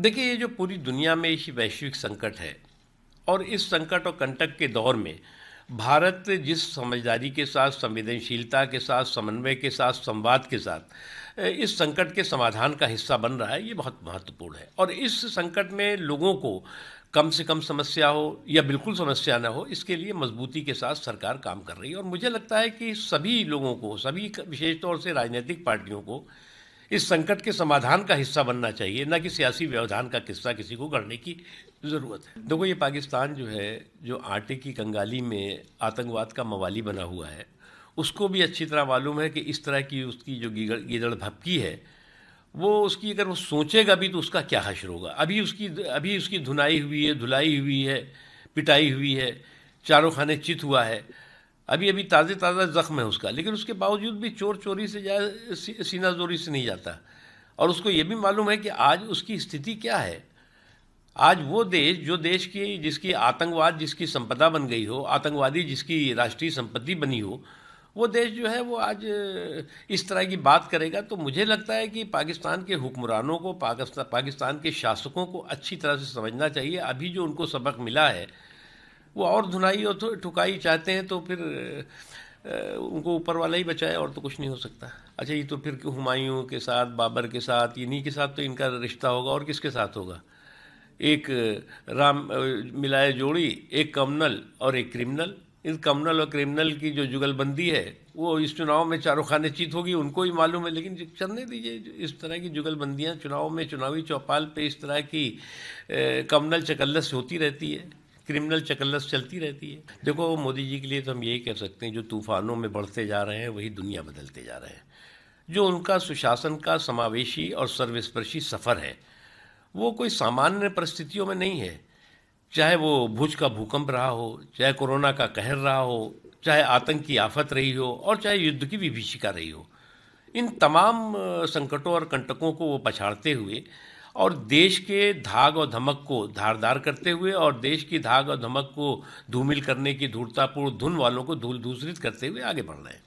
देखिए, ये जो पूरी दुनिया में इस वैश्विक संकट है और इस संकट और कंटक के दौर में भारत जिस समझदारी के साथ, संवेदनशीलता के साथ, समन्वय के साथ, संवाद के साथ इस संकट के समाधान का हिस्सा बन रहा है, ये बहुत महत्वपूर्ण है। और इस संकट में लोगों को कम से कम समस्या हो या बिल्कुल समस्या ना हो, इसके लिए मजबूती के साथ सरकार काम कर रही है। और मुझे लगता है कि सभी लोगों को, विशेष तौर से राजनीतिक पार्टियों को इस संकट के समाधान का हिस्सा बनना चाहिए, ना कि सियासी व्यवधान का किस्सा किसी को गढ़ने की ज़रूरत है। देखो, ये पाकिस्तान जो है, जो आटे की कंगाली में आतंकवाद का मवाली बना हुआ है, उसको भी अच्छी तरह मालूम है कि इस तरह की उसकी जो गीदड़ भपकी है, वो उसकी अगर वो सोचेगा भी तो उसका क्या हश्र होगा। अभी उसकी धुनाई हुई है, धुलाई हुई है, पिटाई हुई है, चारों खाने चित हुआ है, अभी अभी ताज़ा ताज़ा ज़ख्म है उसका, लेकिन उसके बावजूद भी चोर चोरी से जाए, सीना जोरी से नहीं जाता। और उसको ये भी मालूम है कि आज उसकी स्थिति क्या है। आज वो देश, जो देश की जिसकी आतंकवाद जिसकी संपदा बन गई हो, आतंकवादी जिसकी राष्ट्रीय संपत्ति बनी हो, वो देश जो है वो आज इस तरह की बात करेगा। तो मुझे लगता है कि पाकिस्तान के हुक्मरानों को, पाकिस्तान के शासकों को अच्छी तरह से समझना चाहिए। अभी जो उनको सबक मिला है, वो और धुनाई और ठुकाई चाहते हैं तो फिर उनको ऊपर वाला ही बचाए, और तो कुछ नहीं हो सकता। अच्छा, ये तो फिर हुमायूं के साथ, बाबर के साथ, इन्हीं के साथ तो इनका रिश्ता होगा, और किसके साथ होगा। एक राम मिलाए जोड़ी, एक कम्युनल और एक क्रिमिनल। इस कम्युनल और क्रिमिनल की जो जुगलबंदी है, वो इस चुनाव में चारों खाने चित होगी, उनको ही मालूम है। लेकिन चलने दीजिए, इस तरह की जुगलबंदियाँ चुनाव में, चुनावी चौपाल पे इस तरह की कम्युनल चकल्लस होती रहती है, क्रिमिनल चकल्लस चलती रहती है। देखो, मोदी जी के लिए तो हम यही कह सकते हैं, जो तूफानों में बढ़ते जा रहे हैं वही दुनिया बदलते जा रहे हैं। जो उनका सुशासन का समावेशी और सर्वस्पर्शी सफ़र है, वो कोई सामान्य परिस्थितियों में नहीं है। चाहे वो भुज का भूकंप रहा हो, चाहे कोरोना का कहर रहा हो, चाहे आतंक की आफत रही हो, और चाहे युद्ध की विभीषिका रही हो, इन तमाम संकटों और कंटकों को वो पछाड़ते हुए और देश के धाग और धमक को धारदार करते हुए, और देश की धाग और धमक को धूमिल करने की धूर्तापूर्ण धुन वालों को धूल दूसरित करते हुए आगे बढ़ रहे हैं।